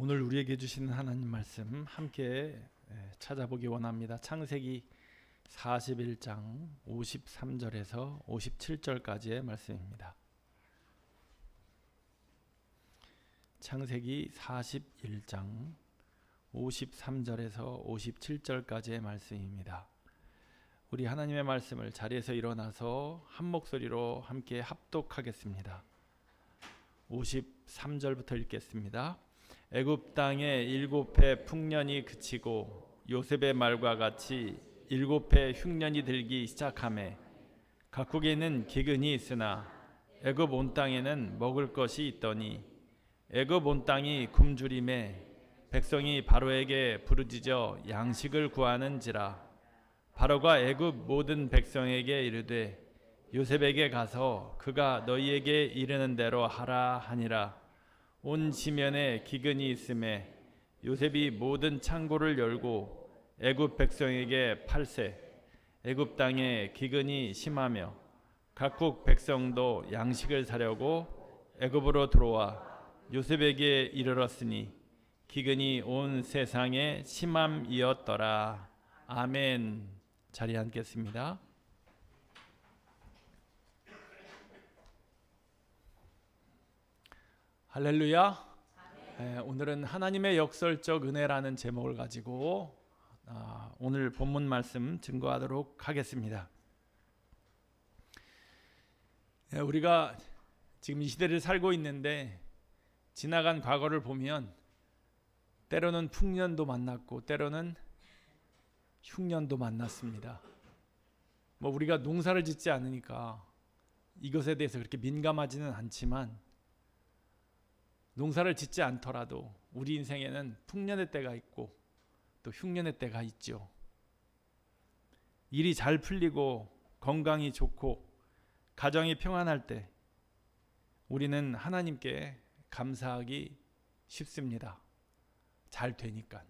오늘 우리에게 주시는 하나님 말씀 함께 찾아보기 원합니다. 창세기 41장 53절에서 57절까지의 말씀입니다. 창세기 41장 53절에서 57절까지의 말씀입니다. 우리 하나님의 말씀을 자리에서 일어나서 한 목소리로 함께 합독하겠습니다. 53절부터 읽겠습니다. 애굽 땅에 7해 풍년이 그치고 요셉의 말과 같이 7해 흉년이 들기 시작하매 각국에는 기근이 있으나 애굽 온 땅에는 먹을 것이 있더니 애굽 온 땅이 굶주림에 백성이 바로에게 부르짖어 양식을 구하는지라. 바로가 애굽 모든 백성에게 이르되 요셉에게 가서 그가 너희에게 이르는 대로 하라 하니라. 온 지면에 기근이 있음에 요셉이 모든 창고를 열고 애굽 백성에게 팔세. 애굽 땅에 기근이 심하며 각국 백성도 양식을 사려고 애굽으로 들어와 요셉에게 이르렀으니 기근이 온 세상에 심함이었더라. 아멘. 자리에 앉겠습니다. 할렐루야. 오늘은 하나님의 역설적 은혜라는 제목을 가지고 오늘 본문 말씀 증거하도록 하겠습니다. 우리가 지금 이 시대를 살고 있는데 지나간 과거를 보면 때로는 풍년도 만났고 때로는 흉년도 만났습니다. 우리가 농사를 짓지 않으니까 이것에 대해서 그렇게 민감하지는 않지만 농사를 짓지 않더라도 우리 인생에는 풍년의 때가 있고 또 흉년의 때가 있죠. 일이 잘 풀리고 건강이 좋고 가정이 평안할 때 우리는 하나님께 감사하기 쉽습니다. 잘 되니까.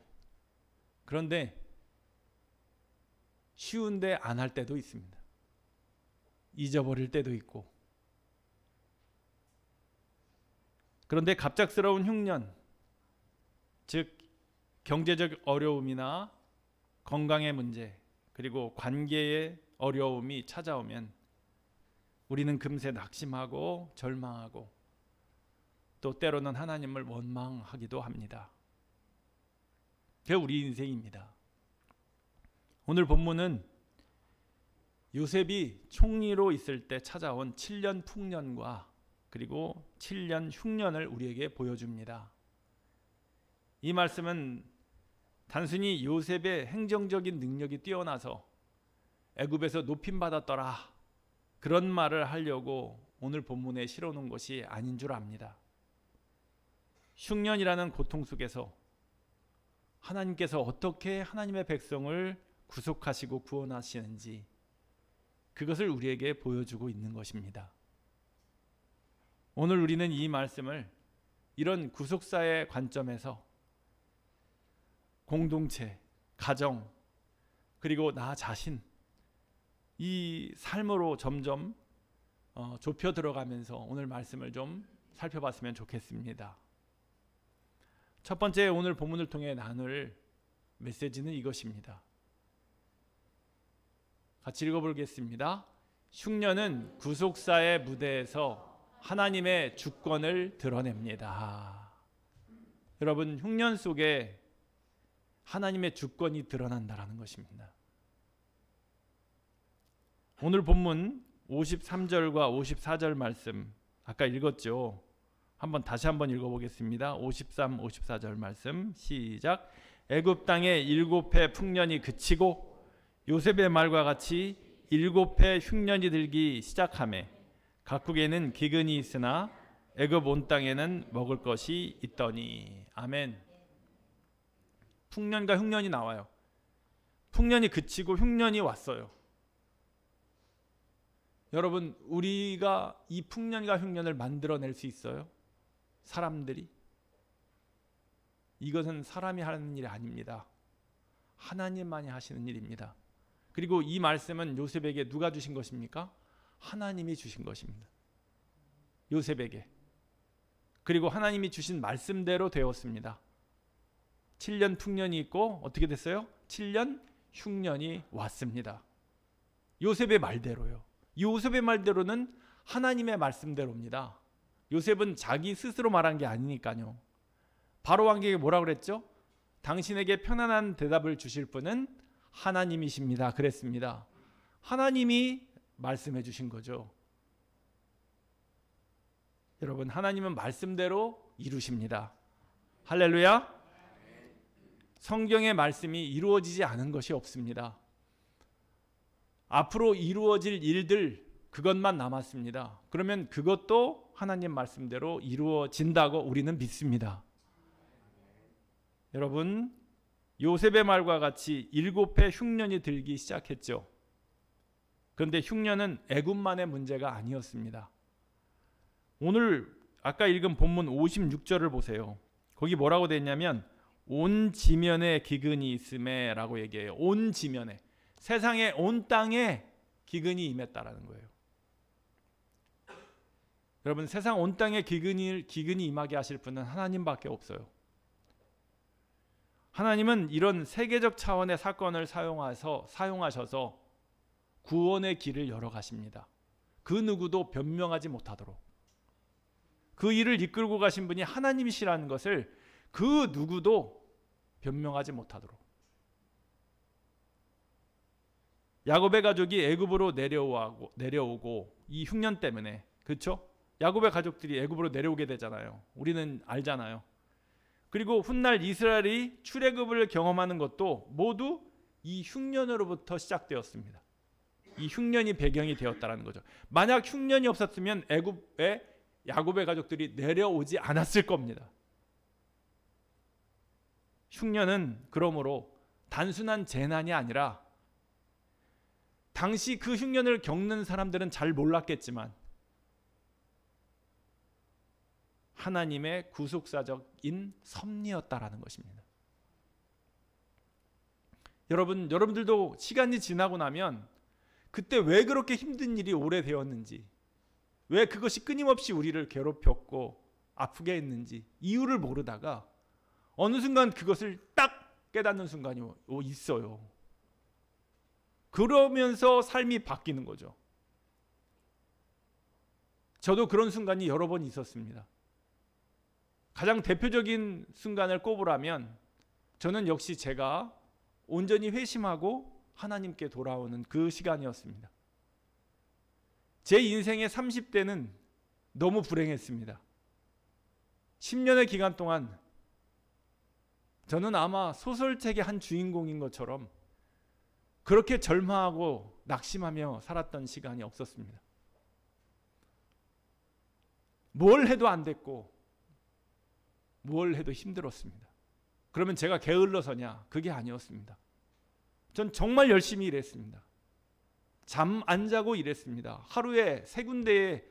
그런데 쉬운데 안 할 때도 있습니다. 잊어버릴 때도 있고. 그런데 갑작스러운 흉년, 즉 경제적 어려움이나 건강의 문제, 그리고 관계의 어려움이 찾아오면 우리는 금세 낙심하고 절망하고 또 때로는 하나님을 원망하기도 합니다. 그게 우리 인생입니다. 오늘 본문은 요셉이 총리로 있을 때 찾아온 7년 풍년과 그리고 7년 흉년을 우리에게 보여줍니다. 이 말씀은 단순히 요셉의 행정적인 능력이 뛰어나서 애굽에서 높임받았더라 그런 말을 하려고 오늘 본문에 실어놓은 것이 아닌 줄 압니다. 흉년이라는 고통 속에서 하나님께서 어떻게 하나님의 백성을 구속하시고 구원하시는지 그것을 우리에게 보여주고 있는 것입니다. 오늘 우리는 이 말씀을 이런 구속사의 관점에서 공동체, 가정, 그리고 나 자신 이 삶으로 점점 좁혀 들어가면서 오늘 말씀을 좀 살펴봤으면 좋겠습니다. 첫 번째 오늘 본문을 통해 나눌 메시지는 이것입니다. 같이 읽어보겠습니다. 흉년은 구속사의 무대에서 하나님의 주권을 드러냅니다. 여러분, 흉년 속에 하나님의 주권이 드러난다는 것입니다. 오늘 본문 53절과 54절 말씀 아까 읽었죠. 다시 한번 읽어보겠습니다. 53, 54절 말씀 시작. 애굽 땅에 7해 풍년이 그치고 요셉의 말과 같이 7해 흉년이 들기 시작하매 각국에는 기근이 있으나 애굽 온 땅에는 먹을 것이 있더니. 아멘. 풍년과 흉년이 나와요. 풍년이 그치고 흉년이 왔어요. 여러분, 우리가 이 풍년과 흉년을 만들어낼 수 있어요? 사람들이? 이것은 사람이 하는 일이 아닙니다. 하나님만이 하시는 일입니다. 그리고 이 말씀은 요셉에게 누가 주신 것입니까? 하나님이 주신 것입니다. 요셉에게. 그리고 하나님이 주신 말씀대로 되었습니다. 7년 풍년이 있고 어떻게 됐어요? 7년 흉년이 왔습니다. 요셉의 말대로요. 요셉의 말대로는 하나님의 말씀대로입니다. 요셉은 자기 스스로 말한 게 아니니까요. 바로 왕에게 뭐라고 그랬죠? 당신에게 편안한 대답을 주실 분은 하나님이십니다. 그랬습니다. 하나님이 말씀해 주신 거죠. 여러분, 하나님은 말씀대로 이루십니다. 할렐루야. 성경의 말씀이 이루어지지 않은 것이 없습니다. 앞으로 이루어질 일들, 그것만 남았습니다. 그러면 그것도 하나님 말씀대로 이루어진다고 우리는 믿습니다. 여러분, 요셉의 말과 같이 7해 흉년이 들기 시작했죠. 그런데 흉년은 애굽만의 문제가 아니었습니다. 오늘 아까 읽은 본문 56절을 보세요. 거기 뭐라고 되어 있냐면 온 지면에 기근이 있음에 라고 얘기해요. 온 지면에, 세상의 온 땅에 기근이 임했다라는 거예요. 여러분, 세상 온 땅에 기근이 임하게 하실 분은 하나님밖에 없어요. 하나님은 이런 세계적 차원의 사건을 사용하셔서 구원의 길을 열어 가십니다. 그 누구도 변명하지 못하도록. 그 일을 이끌고 가신 분이 하나님이시라는 것을 그 누구도 변명하지 못하도록. 야곱의 가족이 애굽으로 내려오고 이 흉년 때문에, 그렇죠? 야곱의 가족들이 애굽으로 내려오게 되잖아요. 우리는 알잖아요. 그리고 훗날 이스라엘이 출애굽을 경험하는 것도 모두 이 흉년으로부터 시작되었습니다. 이 흉년이 배경이 되었다는 거죠. 만약 흉년이 없었으면 애굽에 야곱의 가족들이 내려오지 않았을 겁니다. 흉년은 그러므로 단순한 재난이 아니라 당시 그 흉년을 겪는 사람들은 잘 몰랐겠지만 하나님의 구속사적인 섭리였다라는 것입니다. 여러분들도 시간이 지나고 나면 그때 왜 그렇게 힘든 일이 오래되었는지, 왜 그것이 끊임없이 우리를 괴롭혔고 아프게 했는지 이유를 모르다가 어느 순간 그것을 딱 깨닫는 순간이 있어요. 그러면서 삶이 바뀌는 거죠. 저도 그런 순간이 여러 번 있었습니다. 가장 대표적인 순간을 꼽으라면 저는 역시 제가 온전히 회심하고 하나님께 돌아오는 그 시간이었습니다. 제 인생의 30대는 너무 불행했습니다. 10년의 기간 동안 저는 아마 소설책의 한 주인공인 것처럼 그렇게 절망하고 낙심하며 살았던 시간이 없었습니다. 뭘 해도 안 됐고 뭘 해도 힘들었습니다. 그러면 제가 게을러서냐? 그게 아니었습니다. 전 정말 열심히 일했습니다. 잠 안 자고 일했습니다. 하루에 3군데의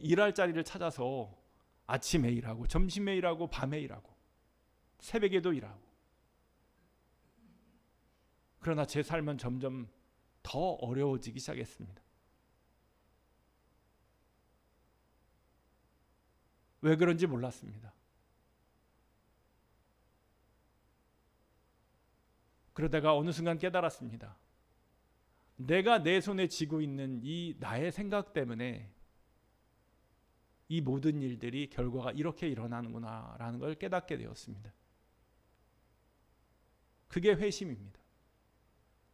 일할 자리를 찾아서 아침에 일하고 점심에 일하고 밤에 일하고 새벽에도 일하고. 그러나 제 삶은 점점 더 어려워지기 시작했습니다. 왜 그런지 몰랐습니다. 그러다가 어느 순간 깨달았습니다. 내가 내 손에 쥐고 있는 이 나의 생각 때문에 이 모든 일들이 결과가 이렇게 일어나는구나 라는 걸 깨닫게 되었습니다. 그게 회심입니다.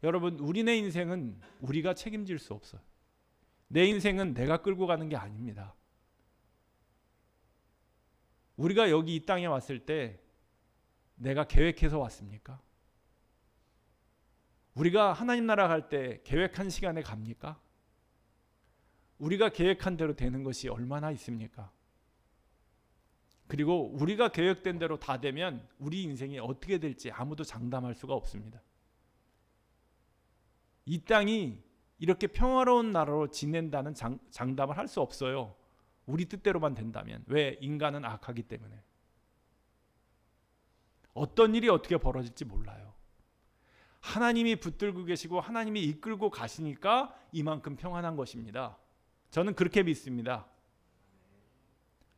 여러분, 우리네 인생은 우리가 책임질 수 없어요. 내 인생은 내가 끌고 가는 게 아닙니다. 우리가 여기 이 땅에 왔을 때 내가 계획해서 왔습니까? 우리가 하나님 나라 갈 때 계획한 시간에 갑니까? 우리가 계획한 대로 되는 것이 얼마나 있습니까? 그리고 우리가 계획된 대로 다 되면 우리 인생이 어떻게 될지 아무도 장담할 수가 없습니다. 이 땅이 이렇게 평화로운 나라로 지낸다는 장담을 할 수 없어요. 우리 뜻대로만 된다면. 왜? 인간은 악하기 때문에. 어떤 일이 어떻게 벌어질지 몰라요. 하나님이 붙들고 계시고 하나님이 이끌고 가시니까 이만큼 평안한 것입니다. 저는 그렇게 믿습니다.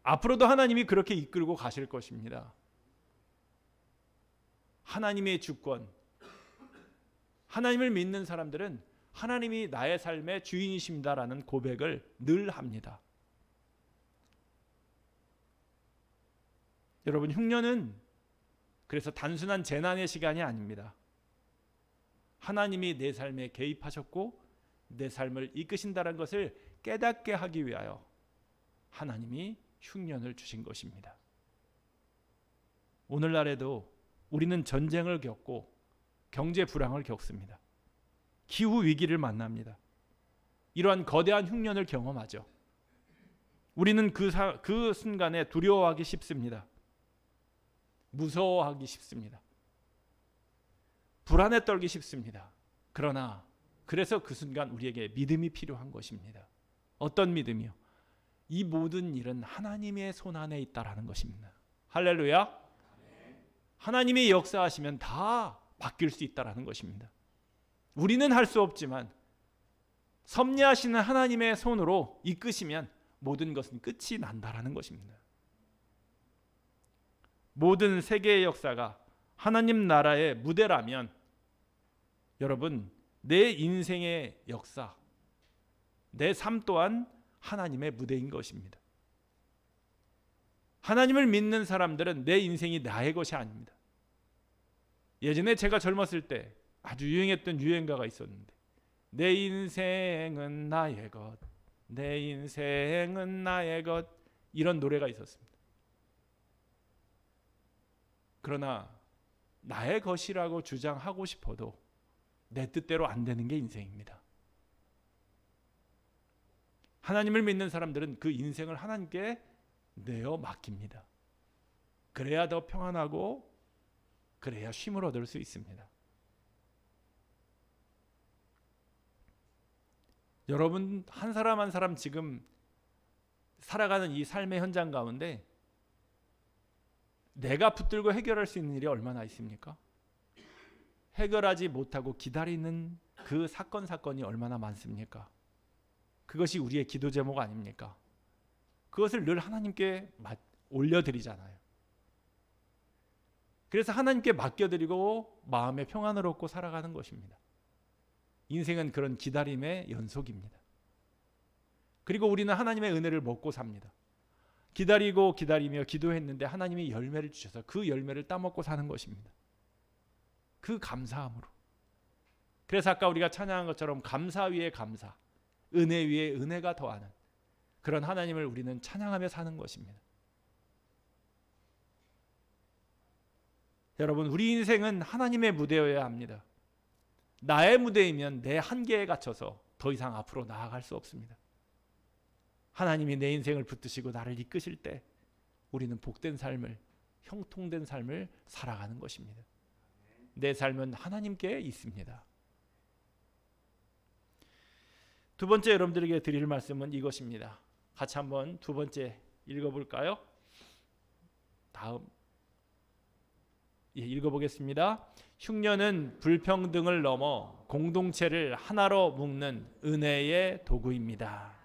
앞으로도 하나님이 그렇게 이끌고 가실 것입니다. 하나님의 주권, 하나님을 믿는 사람들은 하나님이 나의 삶의 주인이십니다라는 고백을 늘 합니다. 여러분, 흉년은 그래서 단순한 재난의 시간이 아닙니다. 하나님이 내 삶에 개입하셨고 내 삶을 이끄신다는 것을 깨닫게 하기 위하여 하나님이 흉년을 주신 것입니다. 오늘날에도 우리는 전쟁을 겪고 경제 불황을 겪습니다. 기후 위기를 만납니다. 이러한 거대한 흉년을 경험하죠. 우리는 그 순간에 두려워하기 쉽습니다. 무서워하기 쉽습니다. 불안에 떨기 쉽습니다. 그러나 그래서 그 순간 우리에게 믿음이 필요한 것입니다. 어떤 믿음이요? 이 모든 일은 하나님의 손안에 있다라는 것입니다. 할렐루야. 하나님이 역사하시면 다 바뀔 수 있다라는 것입니다. 우리는 할 수 없지만 섭리하시는 하나님의 손으로 이끄시면 모든 것은 끝이 난다라는 것입니다. 모든 세계의 역사가 하나님 나라의 무대라면 여러분, 내 인생의 역사, 내 삶 또한 하나님의 무대인 것입니다. 하나님을 믿는 사람들은 내 인생이 나의 것이 아닙니다. 예전에 제가 젊었을 때 아주 유행했던 유행가가 있었는데, 내 인생은 나의 것, 내 인생은 나의 것, 이런 노래가 있었습니다. 그러나 나의 것이라고 주장하고 싶어도 내 뜻대로 안 되는 게 인생입니다. 하나님을 믿는 사람들은 그 인생을 하나님께 내어 맡깁니다. 그래야 더 평안하고 그래야 쉼을 얻을 수 있습니다. 여러분, 한 사람 한 사람 지금 살아가는 이 삶의 현장 가운데 내가 붙들고 해결할 수 있는 일이 얼마나 있습니까? 해결하지 못하고 기다리는 그 사건이 얼마나 많습니까? 그것이 우리의 기도 제목 아닙니까? 그것을 늘 하나님께 올려드리잖아요. 그래서 하나님께 맡겨드리고 마음의 평안을 얻고 살아가는 것입니다. 인생은 그런 기다림의 연속입니다. 그리고 우리는 하나님의 은혜를 먹고 삽니다. 기다리고 기다리며 기도했는데 하나님이 열매를 주셔서 그 열매를 따먹고 사는 것입니다. 그 감사함으로. 그래서 아까 우리가 찬양한 것처럼 감사 위에 감사, 은혜 위에 은혜가 더하는 그런 하나님을 우리는 찬양하며 사는 것입니다. 여러분, 우리 인생은 하나님의 무대여야 합니다. 나의 무대이면 내 한계에 갇혀서 더 이상 앞으로 나아갈 수 없습니다. 하나님이 내 인생을 붙드시고 나를 이끄실 때 우리는 복된 삶을, 형통된 삶을 살아가는 것입니다. 내 삶은 하나님께 있습니다. 두 번째 여러분들에게 드릴 말씀은 이것입니다. 같이 한번 두 번째 읽어볼까요? 다음 읽어보겠습니다. 흉년은 불평등을 넘어 공동체를 하나로 묶는 은혜의 도구입니다.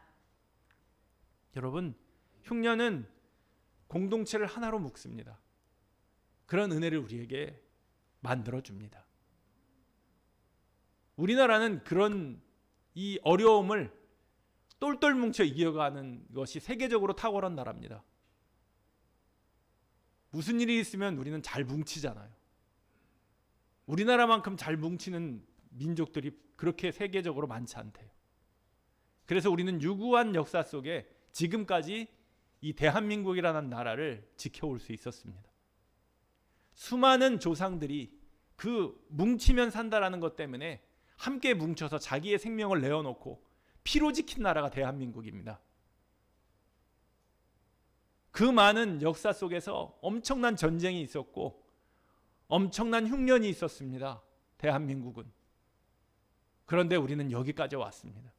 여러분, 흉년은 공동체를 하나로 묶습니다. 그런 은혜를 우리에게 만들어줍니다. 우리나라는 그런 이 어려움을 똘똘 뭉쳐 이겨가는 것이 세계적으로 탁월한 나라입니다. 무슨 일이 있으면 우리는 잘 뭉치잖아요. 우리나라만큼 잘 뭉치는 민족들이 그렇게 세계적으로 많지 않대요. 그래서 우리는 유구한 역사 속에 지금까지 이 대한민국이라는 나라를 지켜올 수 있었습니다. 수많은 조상들이 그 뭉치면 산다라는 것 때문에 함께 뭉쳐서 자기의 생명을 내어놓고 피로 지킨 나라가 대한민국입니다. 그 많은 역사 속에서 엄청난 전쟁이 있었고 엄청난 흉년이 있었습니다. 대한민국은. 그런데 우리는 여기까지 왔습니다.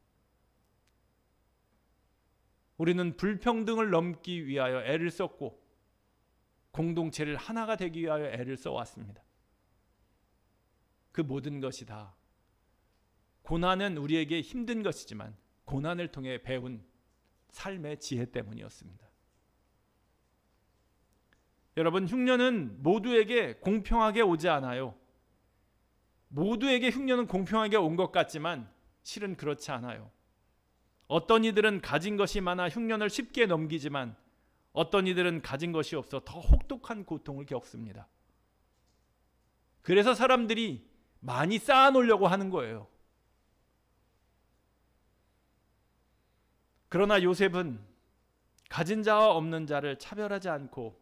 우리는 불평등을 넘기 위하여 애를 썼고 공동체를 하나가 되기 위하여 애를 써왔습니다. 그 모든 것이 다 고난은 우리에게 힘든 것이지만 고난을 통해 배운 삶의 지혜 때문이었습니다. 여러분, 흉년은 모두에게 공평하게 오지 않아요. 모두에게 흉년은 공평하게 온 것 같지만 실은 그렇지 않아요. 어떤 이들은 가진 것이 많아 흉년을 쉽게 넘기지만 어떤 이들은 가진 것이 없어 더 혹독한 고통을 겪습니다. 그래서 사람들이 많이 쌓아놓으려고 하는 거예요. 그러나 요셉은 가진 자와 없는 자를 차별하지 않고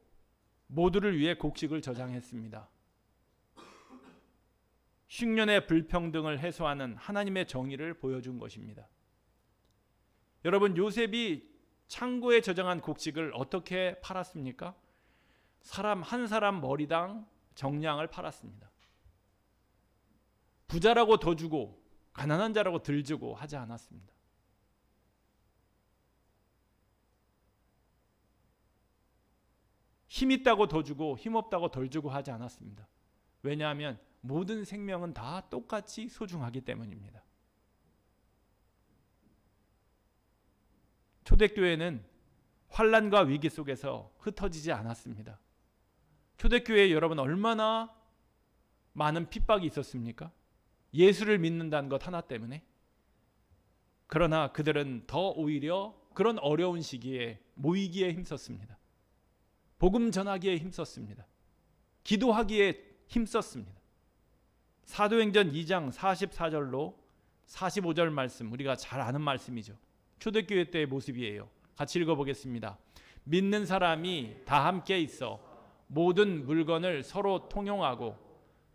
모두를 위해 곡식을 저장했습니다. 흉년의 불평등을 해소하는 하나님의 정의를 보여준 것입니다. 여러분, 요셉이 창고에 저장한 곡식을 어떻게 팔았습니까? 사람 한 사람 머리당 정량을 팔았습니다. 부자라고 더 주고 가난한 자라고 덜 주고 하지 않았습니다. 힘 있다고 더 주고 힘 없다고 덜 주고 하지 않았습니다. 왜냐하면 모든 생명은 다 똑같이 소중하기 때문입니다. 초대교회는 환난과 위기 속에서 흩어지지 않았습니다. 초대교회에 여러분 얼마나 많은 핍박이 있었습니까? 예수를 믿는다는 것 하나 때문에. 그러나 그들은 더 오히려 그런 어려운 시기에 모이기에 힘썼습니다. 복음 전하기에 힘썼습니다. 기도하기에 힘썼습니다. 사도행전 2장 44절로 45절 말씀, 우리가 잘 아는 말씀이죠. 초대교회 때의 모습이에요. 같이 읽어보겠습니다. 믿는 사람이 다 함께 있어 모든 물건을 서로 통용하고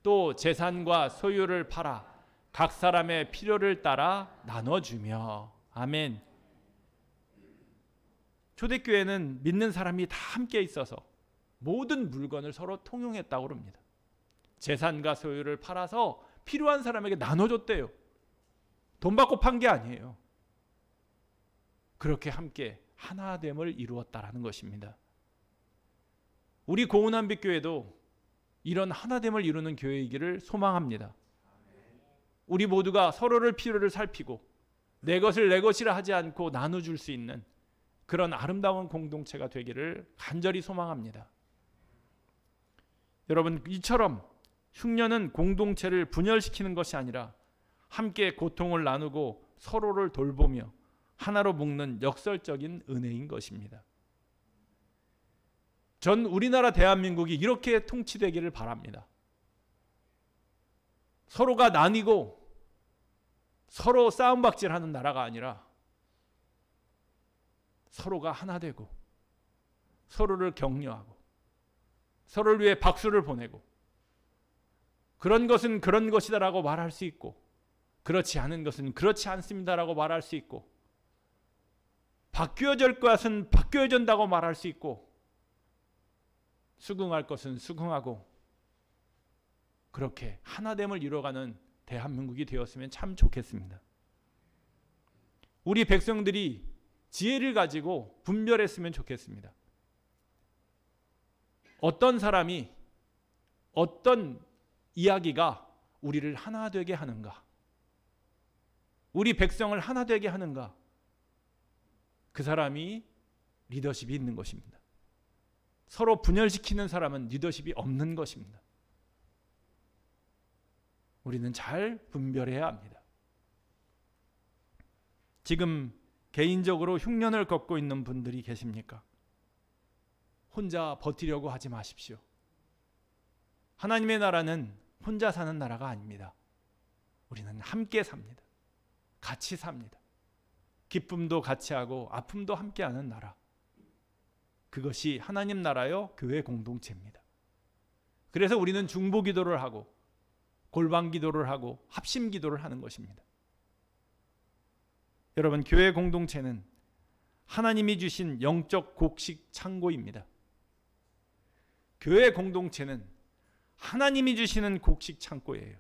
또 재산과 소유를 팔아 각 사람의 필요를 따라 나눠주며. 아멘. 초대교회는 믿는 사람이 다 함께 있어서 모든 물건을 서로 통용했다고 합니다. 재산과 소유를 팔아서 필요한 사람에게 나눠줬대요. 돈 받고 판 게 아니에요. 그렇게 함께 하나됨을 이루었다라는 것입니다. 우리 고운한빛교회도 이런 하나됨을 이루는 교회이기를 소망합니다. 우리 모두가 서로를 필요를 살피고 내 것을 내 것이라 하지 않고 나눠줄 수 있는 그런 아름다운 공동체가 되기를 간절히 소망합니다. 여러분, 이처럼 흉년은 공동체를 분열시키는 것이 아니라 함께 고통을 나누고 서로를 돌보며 하나로 묶는 역설적인 은혜인 것입니다. 전 우리나라 대한민국이 이렇게 통치되기를 바랍니다. 서로가 나뉘고 서로 싸움박질하는 나라가 아니라 서로가 하나 되고 서로를 격려하고 서로를 위해 박수를 보내고 그런 것은 그런 것이다라고 말할 수 있고 그렇지 않은 것은 그렇지 않습니다라고 말할 수 있고 바뀌어질 것은 바뀌어진다고 말할 수 있고 수긍할 것은 수긍하고 그렇게 하나됨을 이루어가는 대한민국이 되었으면 참 좋겠습니다. 우리 백성들이 지혜를 가지고 분별했으면 좋겠습니다. 어떤 사람이 어떤 이야기가 우리를 하나 되게 하는가? 우리 백성을 하나 되게 하는가? 그 사람이 리더십이 있는 것입니다. 서로 분열시키는 사람은 리더십이 없는 것입니다. 우리는 잘 분별해야 합니다. 지금 개인적으로 흉년을 겪고 있는 분들이 계십니까? 혼자 버티려고 하지 마십시오. 하나님의 나라는 혼자 사는 나라가 아닙니다. 우리는 함께 삽니다. 같이 삽니다. 기쁨도 같이 하고 아픔도 함께 하는 나라. 그것이 하나님 나라요 교회 공동체입니다. 그래서 우리는 중보 기도를 하고 골방 기도를 하고 합심 기도를 하는 것입니다. 여러분, 교회 공동체는 하나님이 주신 영적 곡식 창고입니다. 교회 공동체는 하나님이 주시는 곡식 창고예요.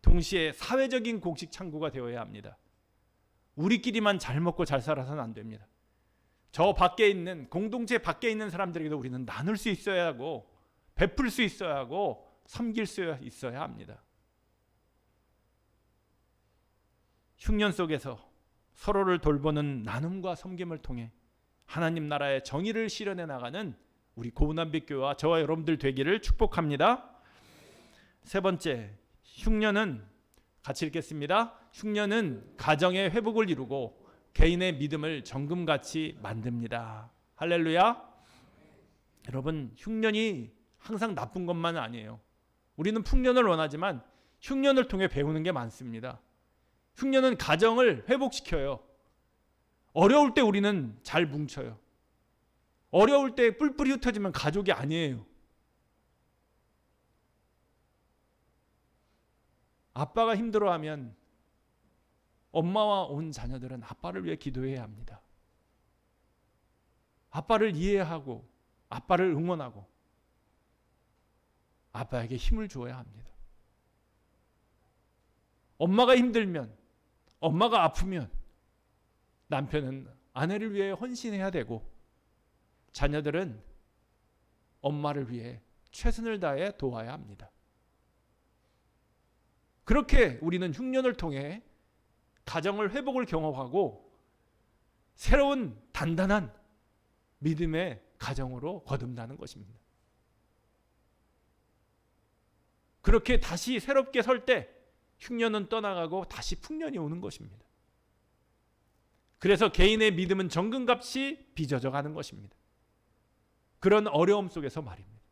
동시에 사회적인 곡식 창고가 되어야 합니다. 우리끼리만 잘 먹고 잘 살아서는 안 됩니다. 저 밖에 있는 공동체 밖에 있는 사람들에게도 우리는 나눌 수 있어야 하고 베풀 수 있어야 하고 섬길 수 있어야 합니다. 흉년 속에서 서로를 돌보는 나눔과 섬김을 통해 하나님 나라의 정의를 실현해 나가는 우리 고운암빛교회와 저와 여러분들 되기를 축복합니다. 세 번째, 흉년은 같이 읽겠습니다. 흉년은 가정의 회복을 이루고 개인의 믿음을 정금같이 만듭니다. 할렐루야. 여러분, 흉년이 항상 나쁜 것만 아니에요. 우리는 풍년을 원하지만 흉년을 통해 배우는 게 많습니다. 흉년은 가정을 회복시켜요. 어려울 때 우리는 잘 뭉쳐요. 어려울 때 뿔뿔이 흩어지면 가족이 아니에요. 아빠가 힘들어하면 엄마와 온 자녀들은 아빠를 위해 기도해야 합니다. 아빠를 이해하고 아빠를 응원하고 아빠에게 힘을 줘야 합니다. 엄마가 힘들면, 엄마가 아프면 남편은 아내를 위해 헌신해야 되고 자녀들은 엄마를 위해 최선을 다해 도와야 합니다. 그렇게 우리는 흉년을 통해 가정을 회복을 경험하고 새로운 단단한 믿음의 가정으로 거듭나는 것입니다. 그렇게 다시 새롭게 설 때 흉년은 떠나가고 다시 풍년이 오는 것입니다. 그래서 개인의 믿음은 정금같이 빚어져 가는 것입니다. 그런 어려움 속에서 말입니다.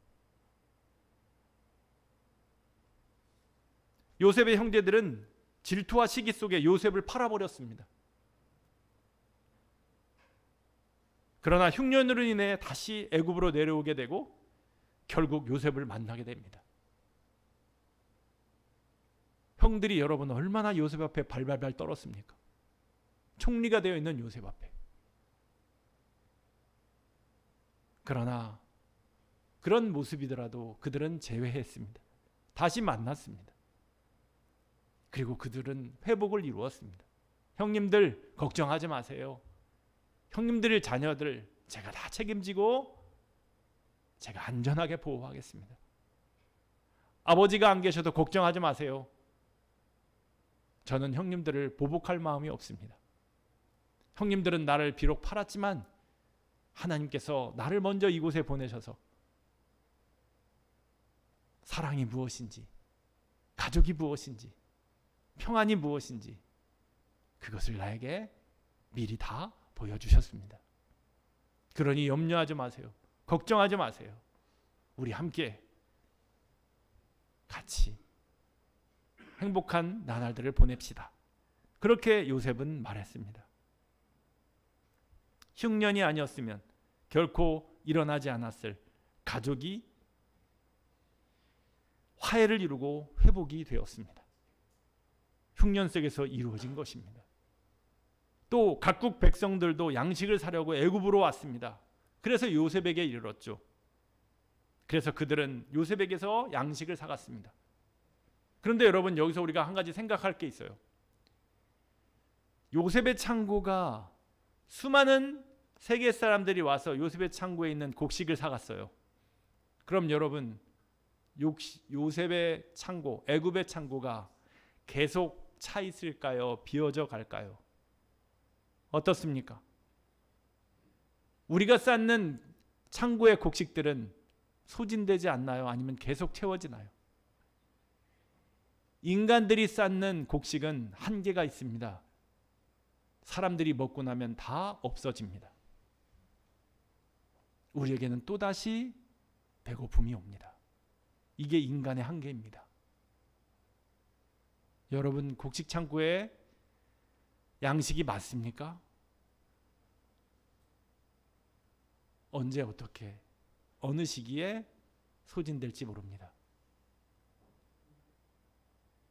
요셉의 형제들은 질투와 시기 속에 요셉을 팔아버렸습니다. 그러나 흉년으로 인해 다시 애굽으로 내려오게 되고 결국 요셉을 만나게 됩니다. 형들이 여러분 얼마나 요셉 앞에 발발발 떨었습니까? 총리가 되어 있는 요셉 앞에. 그러나 그런 모습이더라도 그들은 제외했습니다. 다시 만났습니다. 그리고 그들은 회복을 이루었습니다. 형님들 걱정하지 마세요. 형님들의 자녀들 제가 다 책임지고 제가 안전하게 보호하겠습니다. 아버지가 안 계셔도 걱정하지 마세요. 저는 형님들을 보복할 마음이 없습니다. 형님들은 나를 비록 팔았지만 하나님께서 나를 먼저 이곳에 보내셔서 사랑이 무엇인지, 가족이 무엇인지, 평안이 무엇인지 그것을 나에게 미리 다 보여주셨습니다. 그러니 염려하지 마세요. 걱정하지 마세요. 우리 함께 같이 행복한 나날들을 보냅시다. 그렇게 요셉은 말했습니다. 흉년이 아니었으면 결코 일어나지 않았을 가족이 화해를 이루고 회복이 되었습니다. 흉년 속에서 이루어진 것입니다. 또 각국 백성들도 양식을 사려고 애굽으로 왔습니다. 그래서 요셉에게 이르렀죠. 그래서 그들은 요셉에게서 양식을 사갔습니다. 그런데 여러분 여기서 우리가 한 가지 생각할 게 있어요. 요셉의 창고가 수많은 세계 사람들이 와서 요셉의 창고에 있는 곡식을 사갔어요. 그럼 여러분 요셉의 창고, 애굽의 창고가 계속 차 있을까요? 비어져 갈까요? 어떻습니까? 우리가 쌓는 창고의 곡식들은 소진되지 않나요? 아니면 계속 채워지나요? 인간들이 쌓는 곡식은 한계가 있습니다. 사람들이 먹고 나면 다 없어집니다. 우리에게는 또다시 배고픔이 옵니다. 이게 인간의 한계입니다. 여러분 곡식 창고에 양식이 맞습니까? 언제 어떻게 어느 시기에 소진될지 모릅니다.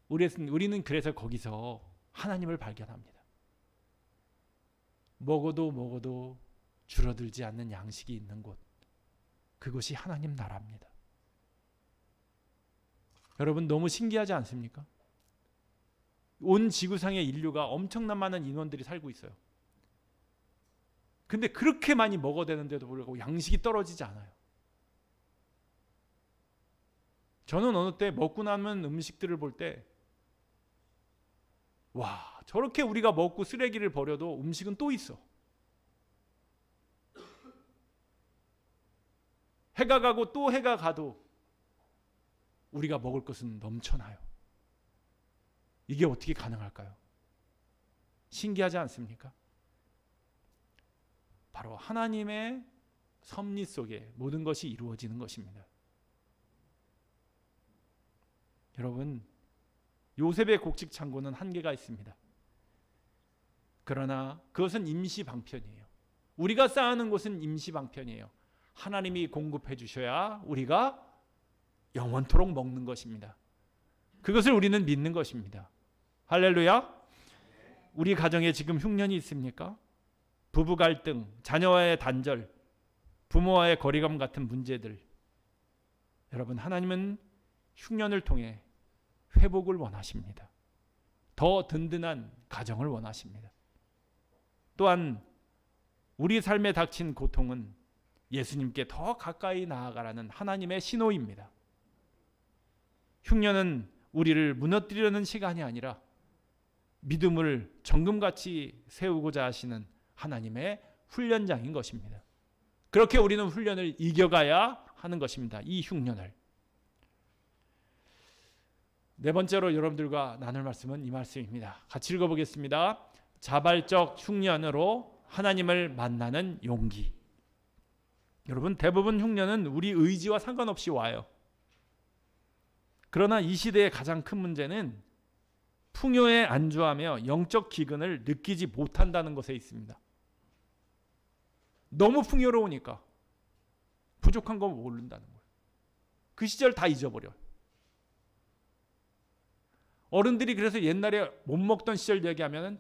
우리는 그래서 거기서 하나님을 발견합니다. 먹어도 줄어들지 않는 양식이 있는 곳, 그것이 하나님 나라입니다. 여러분 너무 신기하지 않습니까? 온 지구상의 인류가 엄청난 많은 인원들이 살고 있어요. 근데 그렇게 많이 먹어야 되는데도 불구하고 양식이 떨어지지 않아요. 저는 어느 때 먹고 남은 음식들을 볼 때 와, 저렇게 우리가 먹고 쓰레기를 버려도 음식은 또 있어. 해가 가고 또 해가 가도 우리가 먹을 것은 넘쳐나요. 이게 어떻게 가능할까요? 신기하지 않습니까? 바로 하나님의 섭리 속에 모든 것이 이루어지는 것입니다. 여러분, 요셉의 곡식 창고는 한계가 있습니다. 그러나 그것은 임시 방편이에요. 우리가 쌓아놓은 곳은 임시 방편이에요. 하나님이 공급해 주셔야 우리가 영원토록 먹는 것입니다. 그것을 우리는 믿는 것입니다. 할렐루야. 우리 가정에 지금 흉년이 있습니까? 부부 갈등, 자녀와의 단절, 부모와의 거리감 같은 문제들. 여러분, 하나님은 흉년을 통해 회복을 원하십니다. 더 든든한 가정을 원하십니다. 또한 우리 삶에 닥친 고통은 예수님께 더 가까이 나아가라는 하나님의 신호입니다. 흉년은 우리를 무너뜨리려는 시간이 아니라 믿음을 정금같이 세우고자 하시는 하나님의 훈련장인 것입니다. 그렇게 우리는 훈련을 이겨가야 하는 것입니다. 이 흉년을. 네 번째로 여러분들과 나눌 말씀은 이 말씀입니다. 같이 읽어보겠습니다. 자발적 흉년으로 하나님을 만나는 용기. 여러분, 대부분 흉년은 우리 의지와 상관없이 와요. 그러나 이 시대의 가장 큰 문제는 풍요에 안주하며 영적 기근을 느끼지 못한다는 것에 있습니다. 너무 풍요로우니까 부족한 거 모른다는 거예요. 그 시절 다 잊어버려. 어른들이 그래서 옛날에 못 먹던 시절 얘기하면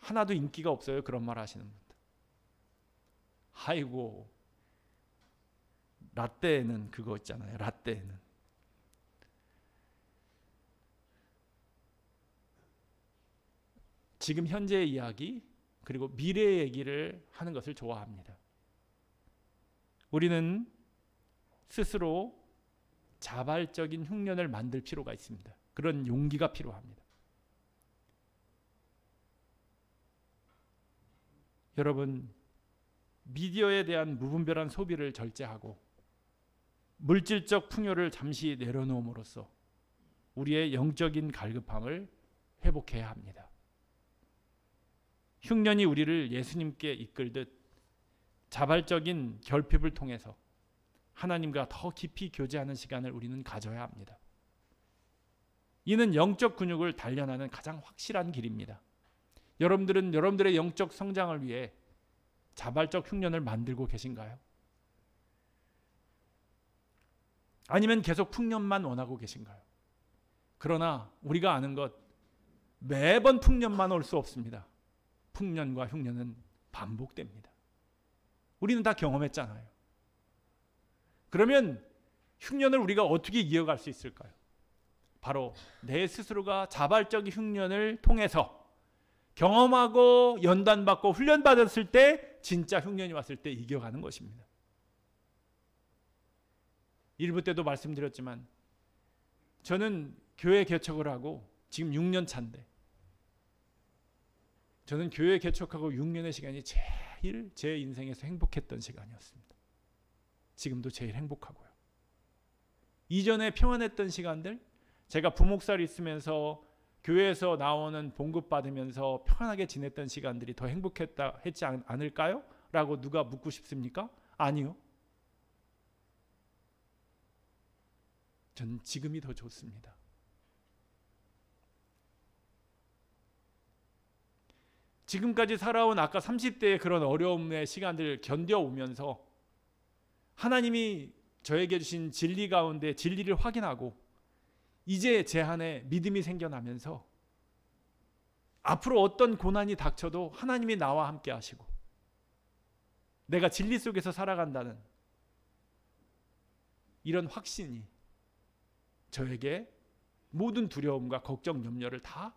하나도 인기가 없어요. 그런 말 하시는 분들. 아이고, 라떼는 그거 있잖아요. 라떼는. 지금 현재의 이야기 그리고 미래의 얘기를 하는 것을 좋아합니다. 우리는 스스로 자발적인 흉년을 만들 필요가 있습니다. 그런 용기가 필요합니다. 여러분, 미디어에 대한 무분별한 소비를 절제하고 물질적 풍요를 잠시 내려놓음으로써 우리의 영적인 갈급함을 회복해야 합니다. 흉년이 우리를 예수님께 이끌듯 자발적인 결핍을 통해서 하나님과 더 깊이 교제하는 시간을 우리는 가져야 합니다. 이는 영적 근육을 단련하는 가장 확실한 길입니다. 여러분들은 여러분들의 영적 성장을 위해 자발적 흉년을 만들고 계신가요? 아니면 계속 풍년만 원하고 계신가요? 그러나 우리가 아는 것, 매번 풍년만 올 수 없습니다. 풍년과 흉년은 반복됩니다. 우리는 다 경험했잖아요. 그러면 흉년을 우리가 어떻게 이어갈 수 있을까요? 바로 내 스스로가 자발적인 흉년을 통해서 경험하고 연단받고 훈련받았을 때 진짜 흉년이 왔을 때 이겨가는 것입니다. 1부 때도 말씀드렸지만 저는 교회 개척을 하고 지금 6년 차인데 저는 교회 개척하고 6년의 시간이 제일 제 인생에서 행복했던 시간이었습니다. 지금도 제일 행복하고요. 이전에 평안했던 시간들, 제가 부목사를 있으면서 교회에서 나오는 봉급 받으면서 편하게 지냈던 시간들이 더 했지 않을까요? 라고 누가 묻고 싶습니까? 아니요. 전 지금이 더 좋습니다. 지금까지 살아온 아까 30대의 그런 어려움의 시간들을 견뎌오면서 하나님이 저에게 주신 진리 가운데 진리를 확인하고 이제 제 안에 믿음이 생겨나면서 앞으로 어떤 고난이 닥쳐도 하나님이 나와 함께 하시고 내가 진리 속에서 살아간다는 이런 확신이 저에게 모든 두려움과 걱정, 염려를 다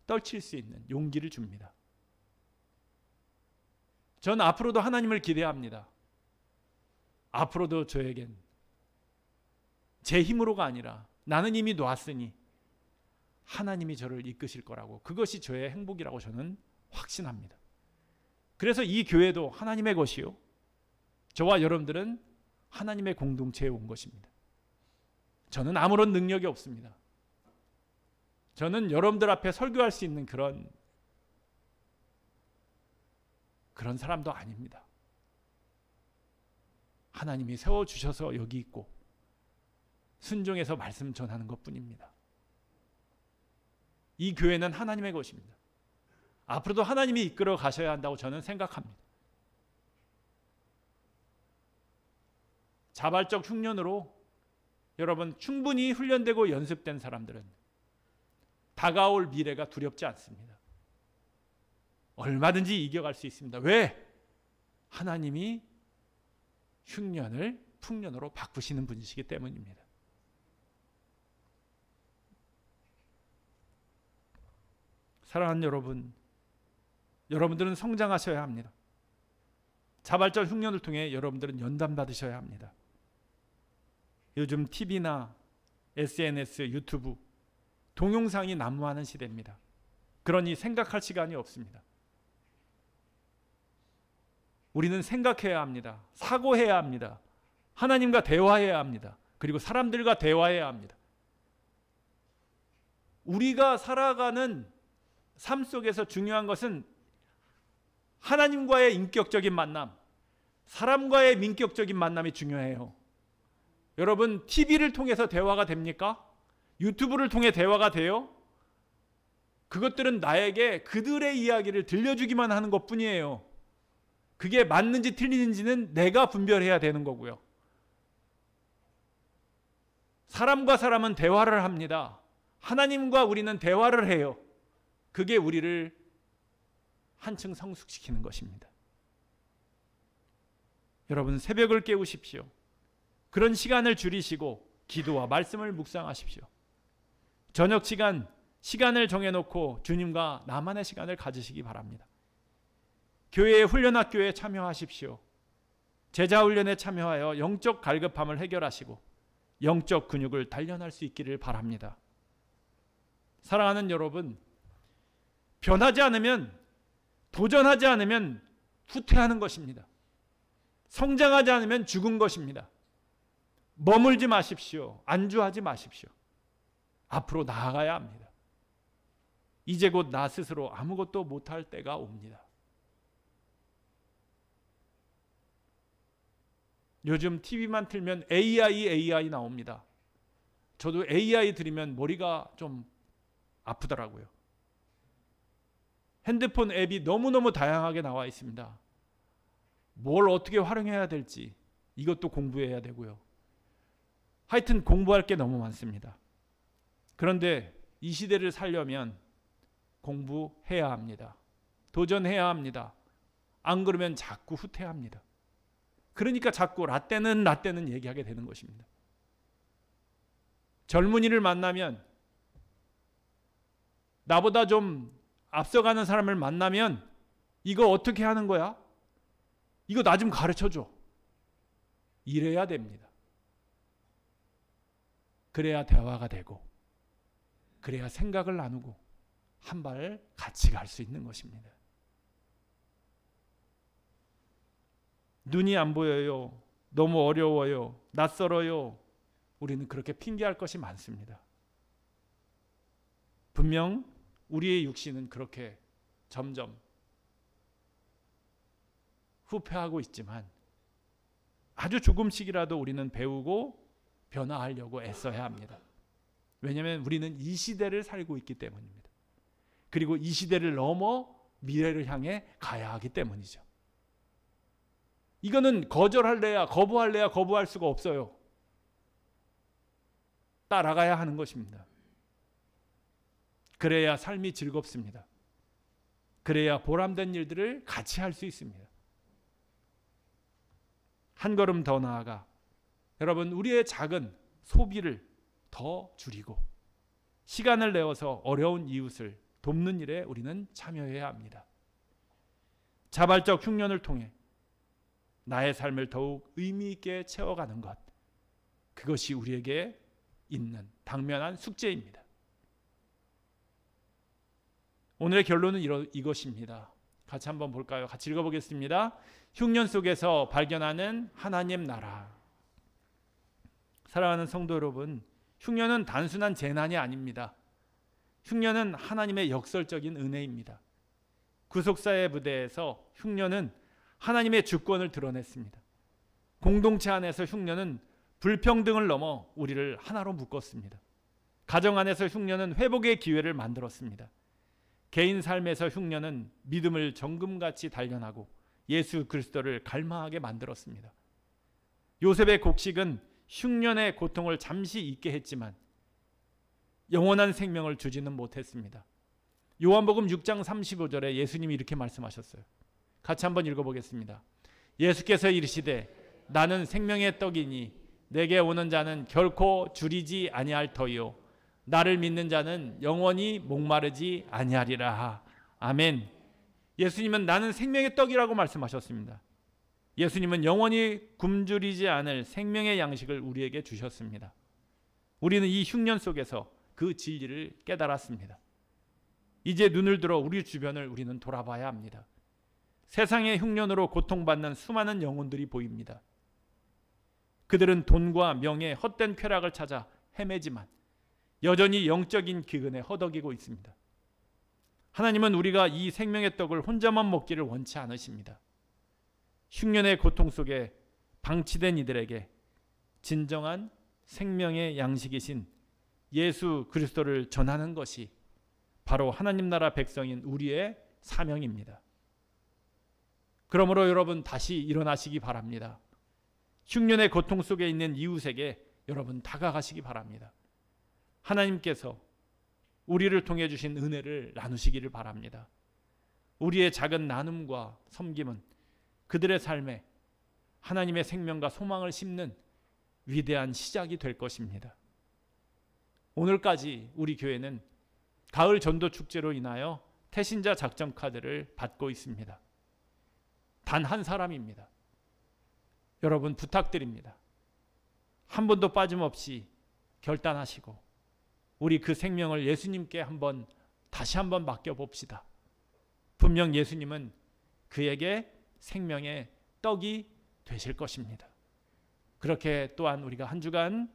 떨칠 수 있는 용기를 줍니다. 전 앞으로도 하나님을 기대합니다. 앞으로도 저에겐 제 힘으로가 아니라 나는 이미 놓았으니 하나님이 저를 이끄실 거라고, 그것이 저의 행복이라고 저는 확신합니다. 그래서 이 교회도 하나님의 것이요, 저와 여러분들은 하나님의 공동체에 온 것입니다. 저는 아무런 능력이 없습니다. 저는 여러분들 앞에 설교할 수 있는 그런 사람도 아닙니다. 하나님이 세워주셔서 여기 있고 순종해서 말씀 전하는 것뿐입니다. 이 교회는 하나님의 것입니다. 앞으로도 하나님이 이끌어 가셔야 한다고 저는 생각합니다. 자발적 흉년으로 여러분 충분히 훈련되고 연습된 사람들은 다가올 미래가 두렵지 않습니다. 얼마든지 이겨갈 수 있습니다. 왜? 하나님이 흉년을 풍년으로 바꾸시는 분이시기 때문입니다. 사랑하는 여러분, 여러분들은 성장하셔야 합니다. 자발적 흉년을 통해 여러분들은 연단받으셔야 합니다. 요즘 TV나 SNS, 유튜브, 동영상이 난무하는 시대입니다. 그러니 생각할 시간이 없습니다. 우리는 생각해야 합니다. 사고해야 합니다. 하나님과 대화해야 합니다. 그리고 사람들과 대화해야 합니다. 우리가 살아가는 삶 속에서 중요한 것은 하나님과의 인격적인 만남, 사람과의 민격적인 만남이 중요해요. 여러분, TV를 통해서 대화가 됩니까? 유튜브를 통해 대화가 돼요? 그것들은 나에게 그들의 이야기를 들려주기만 하는 것뿐이에요. 그게 맞는지 틀리는지는 내가 분별해야 되는 거고요. 사람과 사람은 대화를 합니다. 하나님과 우리는 대화를 해요. 그게 우리를 한층 성숙시키는 것입니다. 여러분, 새벽을 깨우십시오. 그런 시간을 줄이시고 기도와 말씀을 묵상하십시오. 저녁 시간을 정해놓고 주님과 나만의 시간을 가지시기 바랍니다. 교회의 훈련학교에 참여하십시오. 제자훈련에 참여하여 영적 갈급함을 해결하시고 영적 근육을 단련할 수 있기를 바랍니다. 사랑하는 여러분, 변하지 않으면, 도전하지 않으면 후퇴하는 것입니다. 성장하지 않으면 죽은 것입니다. 머물지 마십시오. 안주하지 마십시오. 앞으로 나아가야 합니다. 이제 곧 나 스스로 아무것도 못할 때가 옵니다. 요즘 TV만 틀면 AI 나옵니다. 저도 AI 들으면 머리가 좀 아프더라고요. 핸드폰 앱이 너무너무 다양하게 나와 있습니다. 뭘 어떻게 활용해야 될지 이것도 공부해야 되고요. 하여튼 공부할 게 너무 많습니다. 그런데 이 시대를 살려면 공부해야 합니다. 도전해야 합니다. 안 그러면 자꾸 후퇴합니다. 그러니까 자꾸 라떼는 얘기하게 되는 것입니다. 젊은이를 만나면, 나보다 좀 앞서가는 사람을 만나면 이거 어떻게 하는 거야? 이거 나 좀 가르쳐줘. 이래야 됩니다. 그래야 대화가 되고, 그래야 생각을 나누고 한 발 같이 갈 수 있는 것입니다. 눈이 안 보여요. 너무 어려워요. 낯설어요. 우리는 그렇게 핑계할 것이 많습니다. 분명 우리의 육신은 그렇게 점점 후퇴하고 있지만 아주 조금씩이라도 우리는 배우고 변화하려고 애써야 합니다. 왜냐하면 우리는 이 시대를 살고 있기 때문입니다. 그리고 이 시대를 넘어 미래를 향해 가야 하기 때문이죠. 이거는 거절할래야 거부할래야 거부할 수가 없어요. 따라가야 하는 것입니다. 그래야 삶이 즐겁습니다. 그래야 보람된 일들을 같이 할 수 있습니다. 한 걸음 더 나아가 여러분, 우리의 작은 소비를 더 줄이고 시간을 내어서 어려운 이웃을 돕는 일에 우리는 참여해야 합니다. 자발적 흉년을 통해 나의 삶을 더욱 의미 있게 채워가는 것, 그것이 우리에게 있는 당면한 숙제입니다. 오늘의 결론은 이것입니다. 같이 한번 볼까요? 같이 읽어보겠습니다. 흉년 속에서 발견하는 하나님 나라. 사랑하는 성도 여러분, 흉년은 단순한 재난이 아닙니다. 흉년은 하나님의 역설적인 은혜입니다. 구속사의 부대에서 흉년은 하나님의 주권을 드러냈습니다. 공동체 안에서 흉년은 불평등을 넘어 우리를 하나로 묶었습니다. 가정 안에서 흉년은 회복의 기회를 만들었습니다. 개인 삶에서 흉년은 믿음을 정금같이 단련하고 예수 그리스도를 갈망하게 만들었습니다. 요셉의 곡식은 흉년의 고통을 잠시 잊게 했지만 영원한 생명을 주지는 못했습니다. 요한복음 6장 35절에 예수님이 이렇게 말씀하셨어요. 같이 한번 읽어보겠습니다. 예수께서 이르시되 나는 생명의 떡이니 내게 오는 자는 결코 줄이지 아니할 터이요 나를 믿는 자는 영원히 목마르지 아니하리라. 아멘. 예수님은 나는 생명의 떡이라고 말씀하셨습니다. 예수님은 영원히 굶주리지 않을 생명의 양식을 우리에게 주셨습니다. 우리는 이 흉년 속에서 그 진리를 깨달았습니다. 이제 눈을 들어 우리 주변을 우리는 돌아봐야 합니다. 세상의 흉년으로 고통받는 수많은 영혼들이 보입니다. 그들은 돈과 명예, 헛된 쾌락을 찾아 헤매지만 여전히 영적인 기근에 허덕이고 있습니다. 하나님은 우리가 이 생명의 떡을 혼자만 먹기를 원치 않으십니다. 흉년의 고통 속에 방치된 이들에게 진정한 생명의 양식이신 예수 그리스도를 전하는 것이 바로 하나님 나라 백성인 우리의 사명입니다. 그러므로 여러분 다시 일어나시기 바랍니다. 흉년의 고통 속에 있는 이웃에게 여러분 다가가시기 바랍니다. 하나님께서 우리를 통해 주신 은혜를 나누시기를 바랍니다. 우리의 작은 나눔과 섬김은 그들의 삶에 하나님의 생명과 소망을 심는 위대한 시작이 될 것입니다. 오늘까지 우리 교회는 가을 전도 축제로 인하여 태신자 작전 카드를 받고 있습니다. 단 한 사람입니다. 여러분 부탁드립니다. 한 번도 빠짐없이 결단하시고 우리 그 생명을 예수님께 다시 한번 맡겨봅시다. 분명 예수님은 그에게 생명의 떡이 되실 것입니다. 그렇게 또한 우리가 한 주간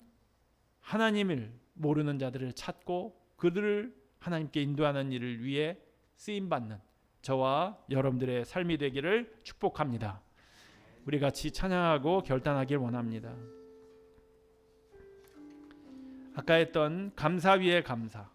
하나님을 모르는 자들을 찾고 그들을 하나님께 인도하는 일을 위해 쓰임받는 저와 여러분들의 삶이 되기를 축복합니다. 우리 같이 찬양하고 결단하길 원합니다. 아까 했던 감사 위에 감사,